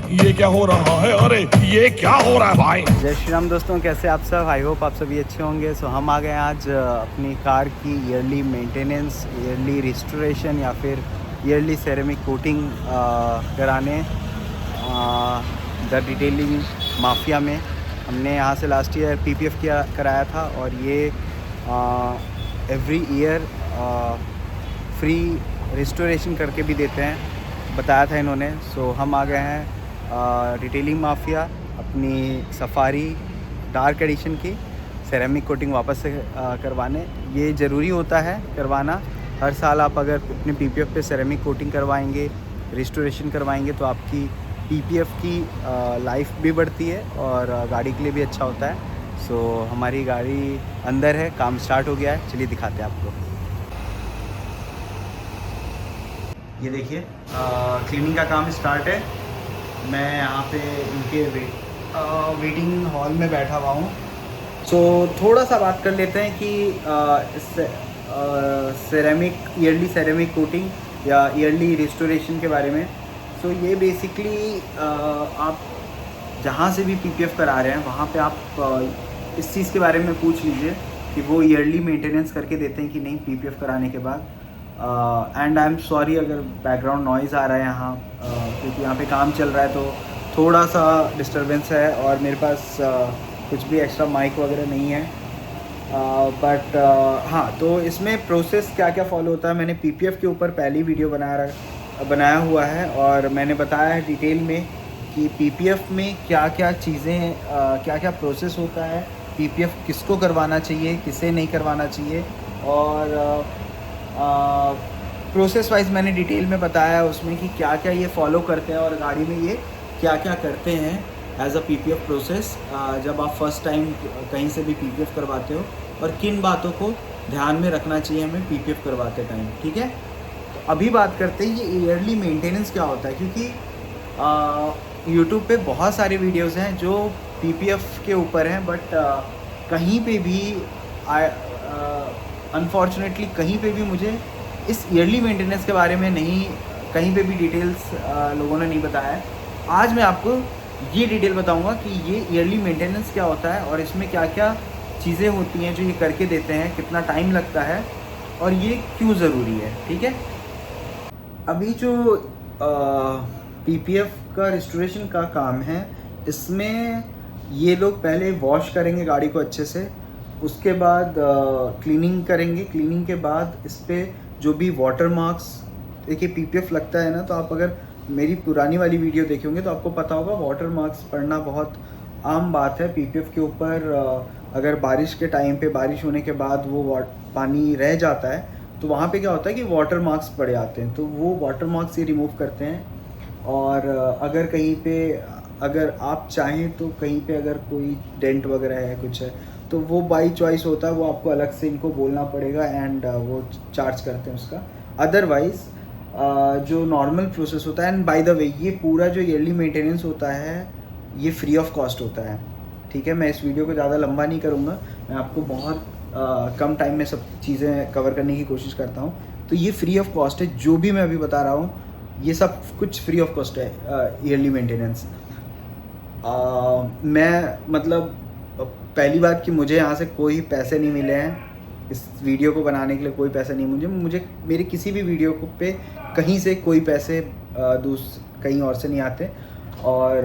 ये क्या हो रहा है? अरे ये क्या हो रहा है भाई? जय श्री राम दोस्तों, कैसे आप सब? आई होप आप सभी अच्छे होंगे। सो हम आ गए आज अपनी कार की ईयरली मेंटेनेंस, ईयरली रिस्टोरेशन या फिर ईयरली सेरेमिक कोटिंग कराने द डिटेलिंग माफिया में। हमने यहाँ से लास्ट ईयर पीपीएफ किया कराया था और ये एवरी ईयर फ्री रिस्टोरेशन करके भी देते हैं, बताया था इन्होंने। सो हम आ गए हैं डिटेलिंग माफिया अपनी सफारी डार्क एडिशन की सेरेमिक कोटिंग वापस से करवाने। ये ज़रूरी होता है करवाना। हर साल आप अगर अपने पीपीएफ पे सेरेमिक कोटिंग करवाएंगे, रिस्टोरेशन करवाएंगे तो आपकी पीपीएफ की लाइफ भी बढ़ती है और गाड़ी के लिए भी अच्छा होता है। सो हमारी गाड़ी अंदर है, काम स्टार्ट हो गया है, चलिए दिखाते हैं आपको। ये देखिए क्लीनिंग का काम स्टार्ट है। मैं यहाँ पे इनके वेटिंग हॉल में बैठा हुआ हूँ। सो थोड़ा सा बात कर लेते हैं कि सेरेमिक ईयरली सेरेमिक कोटिंग या ईयरली रिस्टोरेशन के बारे में। सो ये बेसिकली आप जहाँ से भी पीपीएफ करा रहे हैं वहाँ पे आप इस चीज़ के बारे में पूछ लीजिए कि वो ईयरली मेंटेनेंस करके देते हैं कि नहीं पीपीएफ कराने के बाद। एंड आई एम सॉरी अगर बैकग्राउंड नॉइज़ आ रहा है यहाँ, क्योंकि यहाँ पे काम चल रहा है तो थोड़ा सा डिस्टरबेंस है और मेरे पास कुछ भी एक्स्ट्रा माइक वगैरह नहीं है। बट हाँ, तो इसमें प्रोसेस क्या क्या फॉलो होता है मैंने पीपीएफ के ऊपर पहली वीडियो बनाया हुआ है और मैंने बताया है डिटेल में कि पीपीएफ में क्या क्या चीज़ें क्या क्या प्रोसेस होता है, पीपीएफ किसको करवाना चाहिए, किसे नहीं करवाना चाहिए। और प्रोसेस वाइज मैंने डिटेल में बताया है उसमें कि क्या क्या ये फॉलो करते हैं और गाड़ी में ये क्या क्या करते हैं एज अ पीपीएफ प्रोसेस जब आप फर्स्ट टाइम कहीं से भी पीपीएफ करवाते हो, और किन बातों को ध्यान में रखना चाहिए हमें पीपीएफ करवाते टाइम। ठीक है, तो अभी बात करते हैं ये ईयरली मेंटेनेंस क्या होता है, क्योंकि यूट्यूब पे बहुत सारे वीडियोस हैं जो पीपीएफ के ऊपर हैं, बट कहीं पे भी अनफॉर्चुनेटली कहीं पे भी मुझे इस ईयरली मेंटेनेंस के बारे में नहीं, कहीं पे भी डिटेल्स लोगों ने नहीं बताया है। आज मैं आपको ये डिटेल बताऊंगा कि ये ईयरली मेंटेनेंस क्या होता है और इसमें क्या क्या चीज़ें होती हैं जो ये करके देते हैं, कितना टाइम लगता है और ये क्यों ज़रूरी है। ठीक है, अभी जो पीपीएफ का रिस्टोरेशन का काम है इसमें ये लोग पहले वॉश करेंगे गाड़ी को अच्छे से, उसके बाद क्लीनिंग करेंगे। क्लीनिंग के बाद इस पर जो भी वाटर मार्क्स, देखिए पीपीएफ लगता है ना, तो आप अगर मेरी पुरानी वाली वीडियो देखे होंगे तो आपको पता होगा वाटर मार्क्स पड़ना बहुत आम बात है पीपीएफ के ऊपर। अगर बारिश के टाइम पे बारिश होने के बाद वो पानी रह जाता है तो वहाँ पे क्या होता है कि वाटर मार्क्स पड़ जाते हैं, तो वो वाटर मार्क्स ये रिमूव करते हैं। और अगर कहीं पे अगर आप चाहें तो कहीं पे अगर कोई डेंट वगैरह है कुछ है तो वो बाई चॉइस होता है, वो आपको अलग से इनको बोलना पड़ेगा एंड वो चार्ज करते हैं उसका। अदरवाइज़ जो नॉर्मल प्रोसेस होता है, एंड बाय द वे ये पूरा जो ईयरली मेंटेनेंस होता है ये फ्री ऑफ कॉस्ट होता है। ठीक है, मैं इस वीडियो को ज़्यादा लंबा नहीं करूँगा, मैं आपको बहुत कम टाइम में सब चीज़ें कवर करने की कोशिश करता हूँ। तो ये फ्री ऑफ कॉस्ट है, जो भी मैं अभी बता रहा हूँ ये सब कुछ फ्री ऑफ कॉस्ट है ईयरली मेंटेनेंस। मैं मतलब पहली बात कि मुझे यहाँ से कोई पैसे नहीं मिले हैं, इस वीडियो को बनाने के लिए कोई पैसा नहीं मुझे मेरे किसी भी वीडियो को पे कहीं से कोई पैसे कहीं और से नहीं आते। और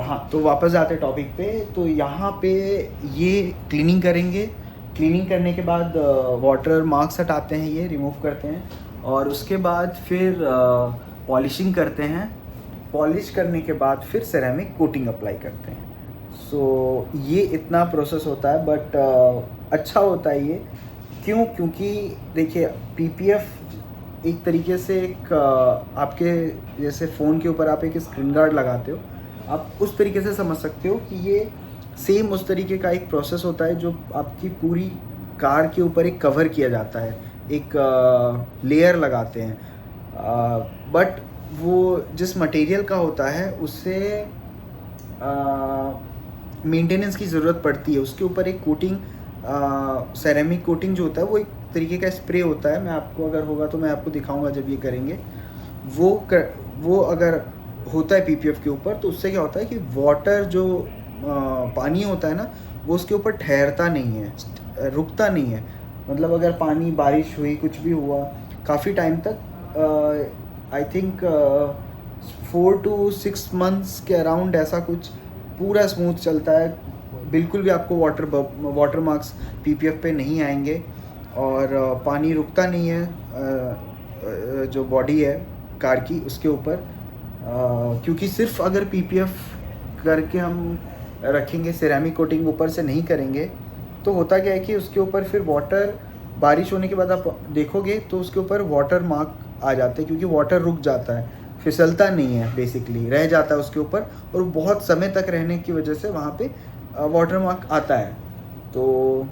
हाँ, तो वापस आते टॉपिक पे। तो यहाँ पे ये क्लीनिंग करेंगे, क्लीनिंग करने के बाद वाटर मार्क्स हटाते हैं, ये रिमूव करते हैं और उसके बाद फिर पॉलिशिंग करते हैं। पॉलिश करने के बाद फिर सेरेमिक कोटिंग अप्लाई करते हैं। सो ये इतना प्रोसेस होता है, बट अच्छा होता है ये। क्यों? क्योंकि देखिए पीपीएफ एक तरीके से एक आपके जैसे फ़ोन के ऊपर आप एक स्क्रीन गार्ड लगाते हो, आप उस तरीके से समझ सकते हो कि ये सेम उस तरीके का एक प्रोसेस होता है जो आपकी पूरी कार के ऊपर एक कवर किया जाता है, एक लेयर लगाते हैं। बट वो जिस मटेरियल का होता है उससे मेंटेनेंस की ज़रूरत पड़ती है, उसके ऊपर एक कोटिंग, सेरेमिक कोटिंग जो होता है वो एक तरीके का स्प्रे होता है। मैं आपको अगर होगा तो मैं आपको दिखाऊंगा जब ये करेंगे। वो अगर होता है पीपीएफ के ऊपर, तो उससे क्या होता है कि वाटर जो पानी होता है ना, वो उसके ऊपर ठहरता नहीं है, रुकता नहीं है। मतलब अगर पानी, बारिश हुई, कुछ भी हुआ काफ़ी टाइम तक, आई थिंक 4 to 6 मंथ्स के अराउंड ऐसा कुछ पूरा स्मूथ चलता है। बिल्कुल भी आपको वाटर मार्क्स पीपीएफ पे नहीं आएंगे, और पानी रुकता नहीं है जो बॉडी है कार की उसके ऊपर। क्योंकि सिर्फ अगर पीपीएफ करके हम रखेंगे, सिरेमिक कोटिंग ऊपर से नहीं करेंगे, तो होता क्या है कि उसके ऊपर फिर वाटर, बारिश होने के बाद आप देखोगे तो उसके ऊपर वाटर मार्क आ जाते हैं, क्योंकि वाटर रुक जाता है, फिसलता नहीं है, बेसिकली रह जाता है उसके ऊपर, और बहुत समय तक रहने की वजह से वहाँ पे वाटर मार्क आता है। तो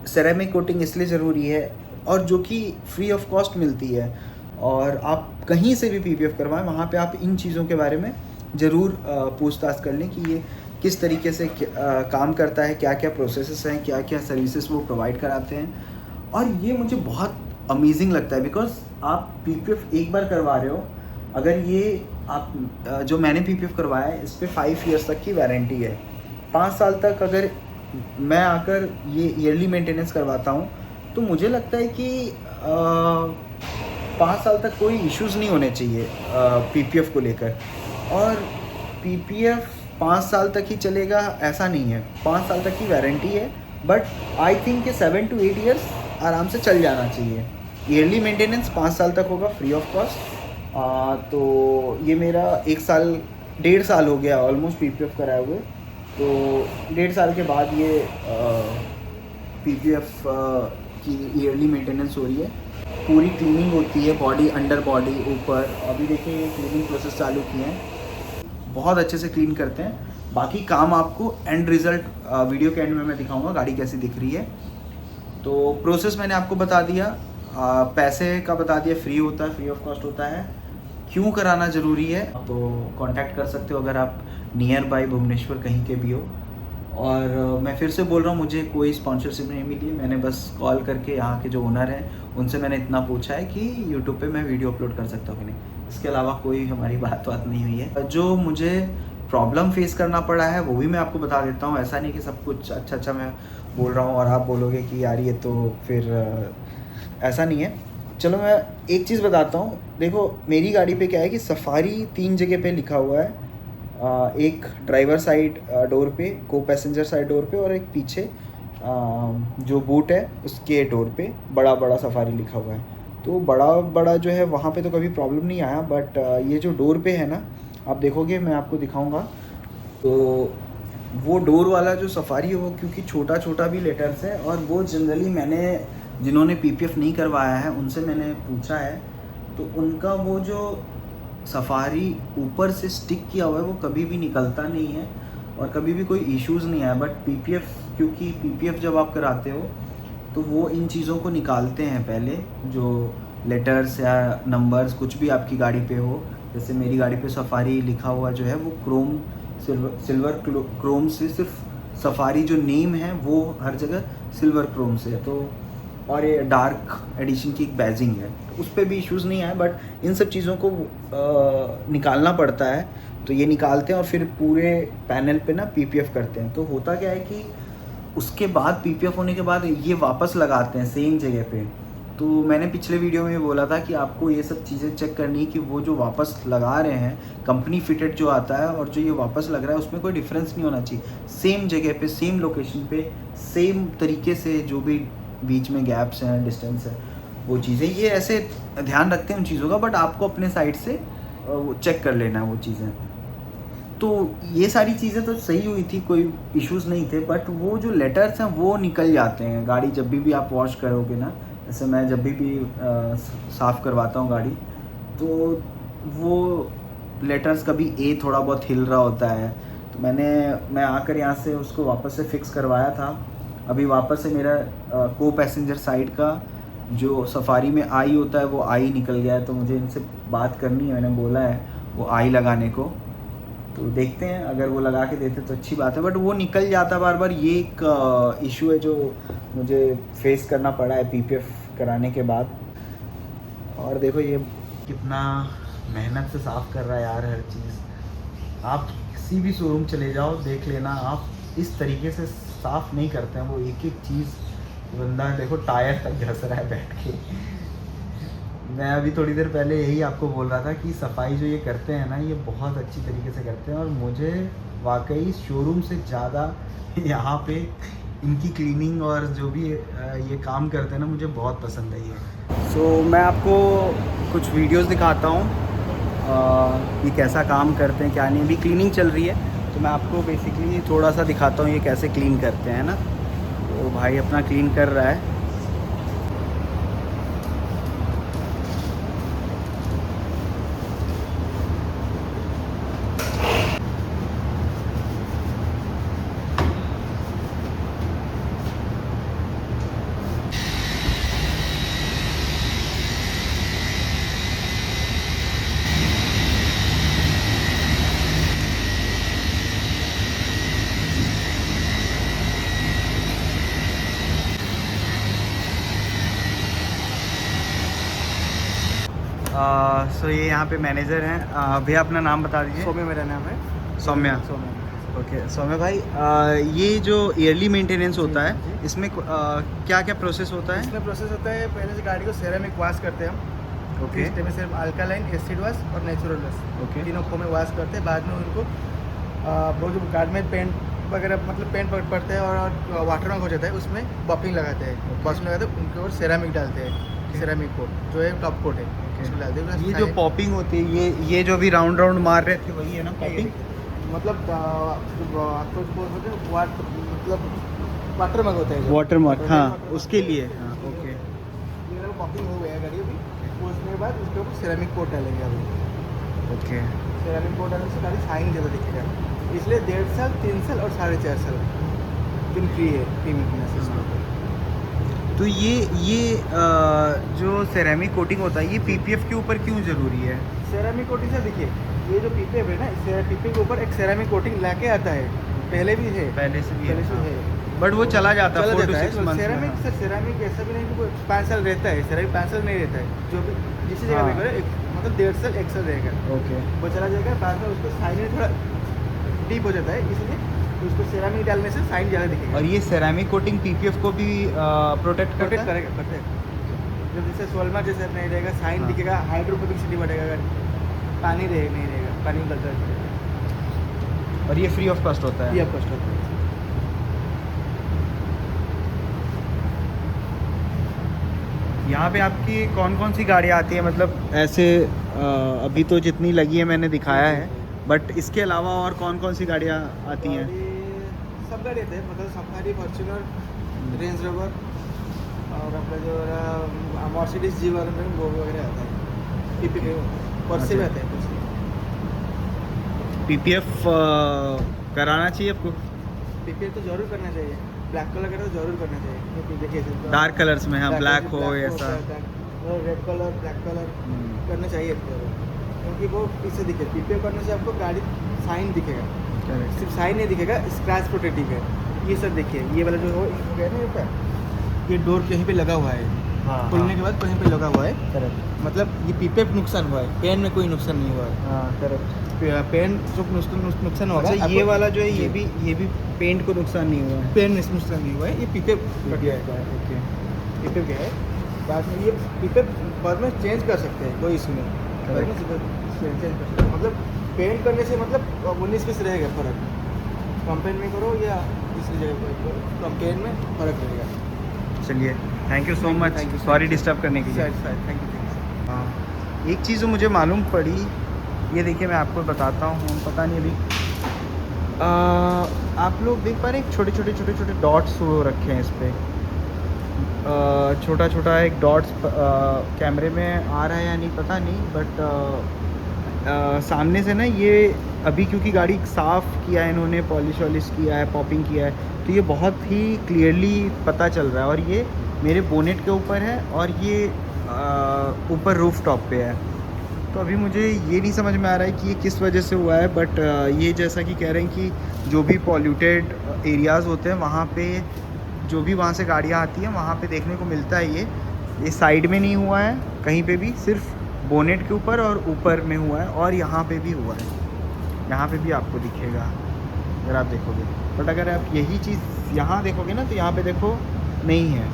सिरेमिक कोटिंग इसलिए ज़रूरी है, और जो कि फ्री ऑफ कॉस्ट मिलती है, और आप कहीं से भी पीपीएफ करवाएं, वहाँ पे आप इन चीज़ों के बारे में ज़रूर पूछताछ कर लें कि ये किस तरीके से काम करता है, क्या क्या प्रोसेसेस हैं, क्या क्या सर्विसेज वो प्रोवाइड कराते हैं। और ये मुझे बहुत अमेजिंग लगता है, बिकॉज आप पीपीएफ एक बार करवा रहे हो, अगर ये आप जो मैंने पीपीएफ करवाया है, इस पर 5 years तक की वारंटी है। 5 साल तक अगर मैं आकर ये ईयरली मेंटेनेंस करवाता हूँ, तो मुझे लगता है कि 5 साल तक कोई इश्यूज़ नहीं होने चाहिए पीपीएफ को लेकर। और पीपीएफ 5 साल तक ही चलेगा ऐसा नहीं है, 5 साल तक की वारंटी है, बट आई थिंक कि 7 to 8 years आराम से चल जाना चाहिए। ईयरली मेंटेनेंस 5 साल तक होगा फ्री ऑफ कॉस्ट। तो ये मेरा 1.5 साल हो गया ऑलमोस्ट पीपीएफ कराए हुए। तो 1.5 साल के बाद ये पीपीएफ की ईयरली मेंटेनेंस हो रही है। पूरी क्लीनिंग होती है, बॉडी, अंडर बॉडी, ऊपर। अभी देखिए ये क्लीनिंग प्रोसेस चालू किए हैं, बहुत अच्छे से क्लीन करते हैं। बाकी काम आपको एंड रिज़ल्ट वीडियो के एंड में मैं दिखाऊंगा गाड़ी कैसी दिख रही है। तो प्रोसेस मैंने आपको बता दिया, पैसे का बता दिया, फ्री होता है, फ्री ऑफ कॉस्ट होता है। क्यों कराना ज़रूरी है, आप कांटेक्ट कर सकते हो अगर आप नियर बाय भुवनेश्वर कहीं के भी हो। और मैं फिर से बोल रहा हूँ, मुझे कोई स्पॉन्सरशिप नहीं मिली, मैंने बस कॉल करके यहाँ के जो ओनर हैं उनसे मैंने इतना पूछा है कि यूट्यूब पे मैं वीडियो अपलोड कर सकता हूँ कि नहीं। इसके अलावा कोई हमारी बात नहीं हुई है। जो मुझे प्रॉब्लम फेस करना पड़ा है वो भी मैं आपको बता देता हूँ। ऐसा नहीं कि सब कुछ अच्छा मैं बोल रहा हूँ और आप बोलोगे कि यार ये तो फिर ऐसा नहीं है। चलो मैं एक चीज़ बताता हूँ। देखो मेरी गाड़ी पे क्या है कि सफारी 3 जगह पे लिखा हुआ है, एक ड्राइवर साइड डोर पे, को पैसेंजर साइड डोर पे, और एक पीछे जो बूट है उसके डोर पे बड़ा बड़ा सफारी लिखा हुआ है। तो बड़ा जो है वहाँ पे तो कभी प्रॉब्लम नहीं आया, बट ये जो डोर पे है ना, आप देखोगे, मैं आपको दिखाऊंगा, तो वो डोर वाला जो सफारी है वो क्योंकि छोटा भी लेटर्स है, और वो जनरली मैंने जिन्होंने पीपीएफ नहीं करवाया है उनसे मैंने पूछा है, तो उनका वो जो सफारी ऊपर से स्टिक किया हुआ है वो कभी भी निकलता नहीं है और कभी भी कोई इश्यूज़ नहीं आया। बट पीपीएफ, क्योंकि पीपीएफ जब आप कराते हो तो वो इन चीज़ों को निकालते हैं पहले, जो लेटर्स या नंबर्स कुछ भी आपकी गाड़ी पे हो। जैसे मेरी गाड़ी पे सफारी लिखा हुआ जो है वो क्रोम, सिल्वर क्रोम से, सिर्फ सफारी जो नेम है वो हर जगह सिल्वर क्रोम से है। तो और ये डार्क एडिशन की एक बैजिंग है, तो उस पर भी इश्यूज़ नहीं आए। बट इन सब चीज़ों को निकालना पड़ता है, तो ये निकालते हैं और फिर पूरे पैनल पे ना पीपीएफ करते हैं। तो होता क्या है कि उसके बाद पीपीएफ होने के बाद ये वापस लगाते हैं सेम जगह पे। तो मैंने पिछले वीडियो में बोला था कि आपको ये सब चीज़ें चेक करनी है कि वो जो वापस लगा रहे हैं, कंपनी फिटेड जो आता है और जो ये वापस लग रहा है, उसमें कोई डिफरेंस नहीं होना चाहिए। सेम जगह पे, सेम लोकेशन पे, सेम तरीके से, जो भी बीच में गैप्स हैं, डिस्टेंस है, वो चीज़ें, ये ऐसे ध्यान रखते हैं उन चीज़ों का। बट आपको अपने साइड से वो चेक कर लेना है वो चीज़ें। तो ये सारी चीज़ें तो सही हुई थी, कोई इश्यूज़ नहीं थे। बट वो जो लेटर्स हैं वो निकल जाते हैं गाड़ी जब भी आप वॉश करोगे ना। जैसे मैं जब भी साफ़ करवाता हूँ गाड़ी, तो वो लेटर्स कभी ए थोड़ा बहुत हिल रहा होता है, तो मैं आकर यहाँ से उसको वापस से फिक्स करवाया था। अभी वापस से मेरा को पैसेंजर साइड का जो सफारी में आई होता है वो आई निकल गया है, तो मुझे इनसे बात करनी है। मैंने बोला है वो आई लगाने को, तो देखते हैं अगर वो लगा के देते तो अच्छी बात है। बट वो निकल जाता बार बार, ये एक इशू है जो मुझे फेस करना पड़ा है पीपीएफ कराने के बाद। और देखो ये कितना मेहनत से साफ़ कर रहा है यार हर चीज़। आप किसी भी शोरूम चले जाओ देख लेना, आप इस तरीके से साफ़ नहीं करते हैं वो एक एक चीज़। बंदा देखो टायर तक घस रहा है बैठ के। मैं अभी थोड़ी देर पहले यही आपको बोल रहा था कि सफाई जो ये करते हैं ना, ये बहुत अच्छी तरीके से करते हैं, और मुझे वाकई शोरूम से ज़्यादा यहाँ पे इनकी क्लीनिंग और जो भी ये काम करते हैं ना, मुझे बहुत पसंद है ये। सो मैं आपको कुछ वीडियोस दिखाता हूँ ये कैसा काम करते हैं क्या नहीं। अभी क्लीनिंग चल रही है तो मैं आपको बेसिकली थोड़ा सा दिखाता हूँ ये कैसे क्लीन करते हैं ना। तो भाई अपना क्लीन कर रहा है। सो ये यहाँ पे मैनेजर हैं। भैया अपना नाम बता दीजिए। सौम्य मेरा नाम है। सौम्या। सौम्य। ओके सौम्य भाई, ये जो ईयरली मेंटेनेंस होता है इसमें क्या क्या प्रोसेस होता है? इसमें प्रोसेस होता है, पहले से गाड़ी को सेरामिक वॉश करते हैं हम। ओके। इसमें सिर्फ अल्कालाइन, एसिड वॉश और नेचुरल वॉश, ओके। तीनों को में वॉश करते हैं। बाद में उनको वो जो गाड़ी में पेंट वगैरह मतलब पेंट पड़ता है और वाटर मार्क हो जाता है, उसमें बॉपिंग लगाते हैं। बॉपिंग लगाते हैं उनके ऊपर सेरामिक डालते हैं। सेरामिक कोट जो है टॉप कोट है उसमें डालते हैं। ये जो पॉपिंग होती है ये जो भी राउंड राउंड मार रहे थे वही है ना पॉपिंग? मतलब आपको जो बोलते हैं मतलब वाटर मार्क होता है, वाटर मार्क, हाँ उसके लिए। हाँ ओके। ये पॉपिंग हो गया गाड़ी अभी, उसके बाद उसके ऊपर सेरामिक कोट डालेंगे अभी। ओके। सेरामिक कोट डालने से गाड़ी शाइन ज़्यादा दिखेगा, इसलिए 1.5 साल, 3 साल और 4.5 साल दिन फ्री है फ्री मेंटेनेंस इसमें। तो ये जो सेरामिक कोटिंग होता है ये पीपीएफ के ऊपर क्यों ज़रूरी है? सेरामिक कोटिंग से देखिए, ये जो पीपीएफ है ना, पीपीएफ के ऊपर एक सेरामिक कोटिंग लाके आता है, पहले भी है, पहले से भी पहले से है, बट वो चला जाता है 4 to 6 month. Ceramic sir ceramic ऐसा भी नहीं कि 5 साल रहता है, सेरामिक 5 साल नहीं रहता है। जो भी जिस जगह पे करे मतलब 1.5 साल 1 साल रहेगा, ओके। वो चला जाएगा। बाद में उसको साइन थोड़ा डीप हो जाता है, इसलिए उसको सेरामिक डालने से साइन ज़्यादा दिखेगा। और ये सेरामिक कोटिंग पीपीएफ को भी प्रोटेक्ट करेगा करते हैं। जब जैसे सोलमा जैसे नहीं रहेगा, साइन दिखेगा, हाइड्रोफोबिसिटी बढ़ेगा, गाड़ी पानी नहीं रहेगा, पानी निकलता है। और ये फ्री ऑफ कॉस्ट होता है? फ्री ऑफ कॉस्ट होता है। यहाँ पे आपकी कौन कौन सी गाड़ियाँ आती हैं? मतलब ऐसे अभी तो जितनी लगी है मैंने दिखाया है, बट इसके अलावा और कौन कौन सी गाड़ियाँ आती हैं? सब गाड़ी आते हैं, मतलब सफारी, फॉर्च्यूनर, रेंज रोवर और अपना जो मर्सिडीज जी वाला वो वगैरह आता है। पीपीएफ पर्से भी आते हैं। पीपीएफ कराना चाहिए आपको? पीपीएफ तो जरूर करना चाहिए, ब्लैक कलर का तो जरूर करना चाहिए। देखिए डार्क कलर्स में, हाँ ब्लैक हो ऐसा, रेड कलर, ब्लैक कलर करना चाहिए, क्योंकि वो इससे दिखे। पीपीएफ करने से आपको गाड़ी साइन दिखेगा, सिर्फ साइन नहीं दिखेगा, स्क्रैच प्रोटेक्टिव है। ये सब देखिए, ये वाला जो हो गया ना, ये डोर कहीं पे लगा हुआ है, खुलने के बाद कहीं पे लगा हुआ है, करेक्ट। मतलब ये पीपीएफ नुकसान हुआ है, पेन में कोई नुकसान नहीं हुआ है। हाँ करेक्ट। पेन जो नुकसान होगा, अच्छा ये वाला जो है ये भी पेंट को नुकसान नहीं हुआ है? पेन नुकसान नहीं हुआ है, ये पीपीएफ गया है। ओके, पीपीएफ गया है। बाद में ये पीपीएफ बाद में चेंज कर सकते हैं, कोई इशू नहीं। बाद में चेंज कर सकते हैं, मतलब पेंट करने से मतलब 19-20 रहेगा फ़र्क। कंपेन में करो या दूसरी जगह पर करो, कंपेन में फ़र्क रहेगा। चलिए thank you so much, sorry disturb करने के लिए। Thank you. हाँ एक चीज़ जो मुझे मालूम पड़ी, ये देखिए मैं आपको बताता हूँ, पता नहीं अभी आप लोग देख पा रहे हैं छोटे छोटे डॉट्स हो रखे हैं इस पर। छोटा छोटा एक डॉट्स कैमरे में आ रहा है या नहीं पता नहीं, बट सामने से ना ये अभी क्योंकि गाड़ी साफ़ किया है इन्होंने, पॉलिश वॉलिश किया है, पॉपिंग किया है, तो ये बहुत ही क्लियरली पता चल रहा है। और ये मेरे बोनेट के ऊपर है और ये ऊपर रूफ टॉप पे है। तो अभी मुझे ये नहीं समझ में आ रहा है कि ये किस वजह से हुआ है, बट ये जैसा कि कह रहे हैं कि जो भी पॉल्यूटेड एरियाज़ होते हैं वहाँ पे जो भी वहाँ से गाड़ियाँ आती हैं वहाँ पे देखने को मिलता है। ये साइड में नहीं हुआ है कहीं पे भी, सिर्फ बोनेट के ऊपर और ऊपर में हुआ है, और यहाँ पे भी हुआ है, यहाँ पे भी आपको दिखेगा अगर आप देखोगे। बट अगर आप यही चीज़ यहाँ देखोगे ना तो यहाँ पे देखो नहीं है,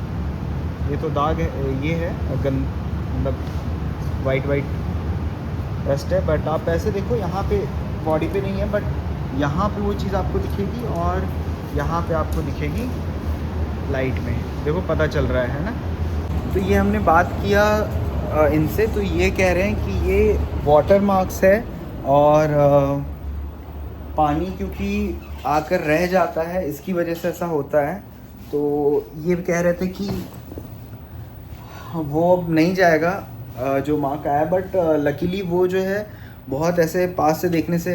ये तो दाग है, ये है मतलब वाइट डस्ट है। बट आप ऐसे देखो यहाँ पे बॉडी पे नहीं है, बट यहाँ पे वो चीज़ आपको दिखेगी और यहाँ पे आपको दिखेगी लाइट में, देखो पता चल रहा है ना। तो ये हमने बात किया इनसे, तो ये कह रहे हैं कि ये वाटर मार्क्स है और पानी क्योंकि आकर रह जाता है इसकी वजह से ऐसा होता है। तो ये कह रहे थे कि वो अब नहीं जाएगा जो मार्क आया, बट लकीली वो जो है बहुत ऐसे पास से देखने से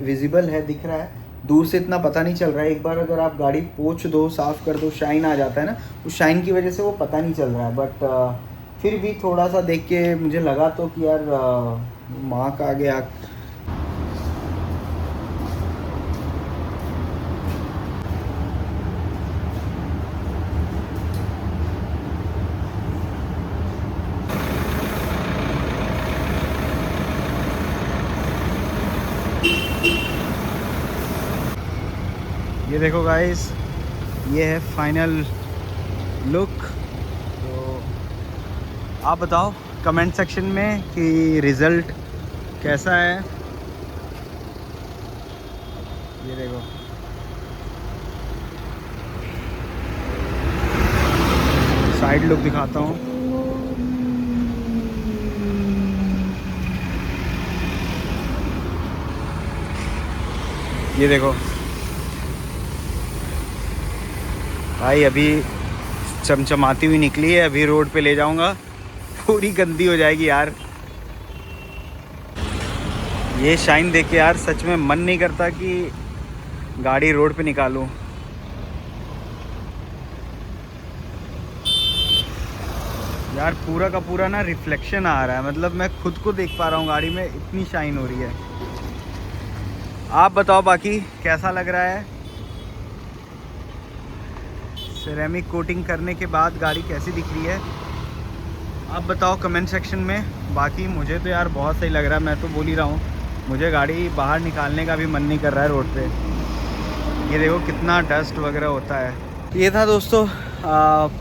विजिबल है, दिख रहा है, दूर से इतना पता नहीं चल रहा है। एक बार अगर आप गाड़ी पोंछ दो, साफ़ कर दो, शाइन आ जाता है ना, उस शाइन की वजह से वो पता नहीं चल रहा है। बट फिर भी थोड़ा सा देख के मुझे लगा तो कि यार मार्क आ गया। ये देखो गाइस, ये है फाइनल लुक। तो आप बताओ कमेंट सेक्शन में कि रिज़ल्ट कैसा है। ये देखो, साइड लुक दिखाता हूँ। ये देखो भाई, अभी चमचमाती हुई निकली है, अभी रोड पे ले जाऊंगा, पूरी गंदी हो जाएगी यार। ये शाइन देख के यार सच में मन नहीं करता कि गाड़ी रोड पे निकालूं। यार पूरा का पूरा ना रिफ्लेक्शन आ रहा है, मतलब मैं खुद को देख पा रहा हूँ गाड़ी में, इतनी शाइन हो रही है। आप बताओ बाकी कैसा लग रहा है। सिरेमिक कोटिंग करने के बाद गाड़ी कैसी दिख रही है, आप बताओ कमेंट सेक्शन में। बाकी मुझे तो यार बहुत सही लग रहा है, मैं तो बोल ही रहा हूँ, मुझे गाड़ी बाहर निकालने का भी मन नहीं कर रहा है रोड पे। ये देखो कितना डस्ट वगैरह होता है। ये था दोस्तों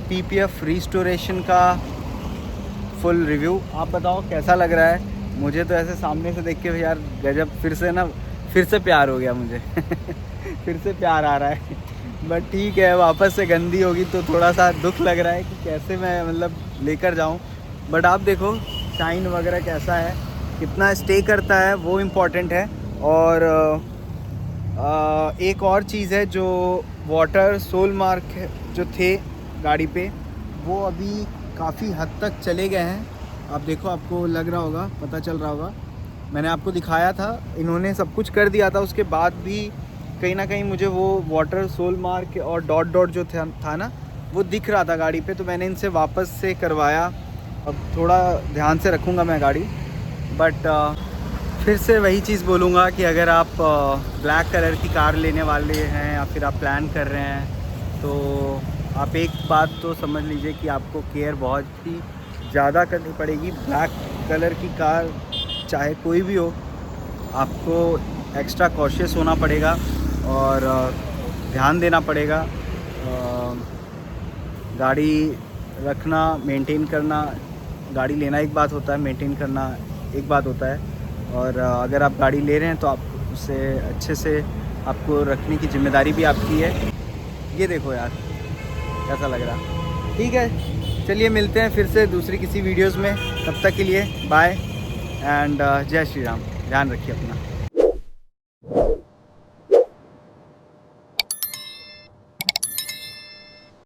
PPF रिस्टोरेशन का फुल रिव्यू। आप बताओ कैसा लग रहा है। मुझे तो ऐसे सामने से देख के यार गजब, फिर से प्यार हो गया मुझे फिर से प्यार आ रहा है। बट ठीक है, वापस से गंदी होगी तो थोड़ा सा दुख लग रहा है कि कैसे मैं मतलब लेकर जाऊं। बट आप देखो शाइन वगैरह कैसा है, कितना स्टे करता है, वो इम्पॉर्टेंट है। और एक और चीज़ है, जो वाटर सोल मार्क जो थे गाड़ी पे, वो अभी काफ़ी हद तक चले गए हैं। आप देखो, आपको लग रहा होगा, पता चल रहा होगा, मैंने आपको दिखाया था, इन्होंने सब कुछ कर दिया था, उसके बाद भी कहीं ना कहीं मुझे वो वाटर सोल मार्क और डॉट डॉट जो था ना, वो दिख रहा था गाड़ी पे। तो मैंने इनसे वापस से करवाया। अब थोड़ा ध्यान से रखूँगा मैं गाड़ी। बट फिर से वही चीज़ बोलूँगा कि अगर आप ब्लैक कलर की कार लेने वाले हैं या फिर आप प्लान कर रहे हैं, तो आप एक बात तो समझ लीजिए कि आपको केयर बहुत ही ज़्यादा करनी पड़ेगी। ब्लैक कलर की कार चाहे कोई भी हो, आपको एक्स्ट्रा कॉशियस होना पड़ेगा और ध्यान देना पड़ेगा। गाड़ी रखना, मेंटेन करना, गाड़ी लेना एक बात होता है, मेंटेन करना एक बात होता है। और अगर आप गाड़ी ले रहे हैं तो आप उसे अच्छे से आपको रखने की जिम्मेदारी भी आपकी है। ये देखो यार कैसा लग रहा। ठीक है, चलिए मिलते हैं फिर से दूसरी किसी वीडियोज़ में। तब तक के लिए बाय एंड जय श्री राम। ध्यान रखिए अपना।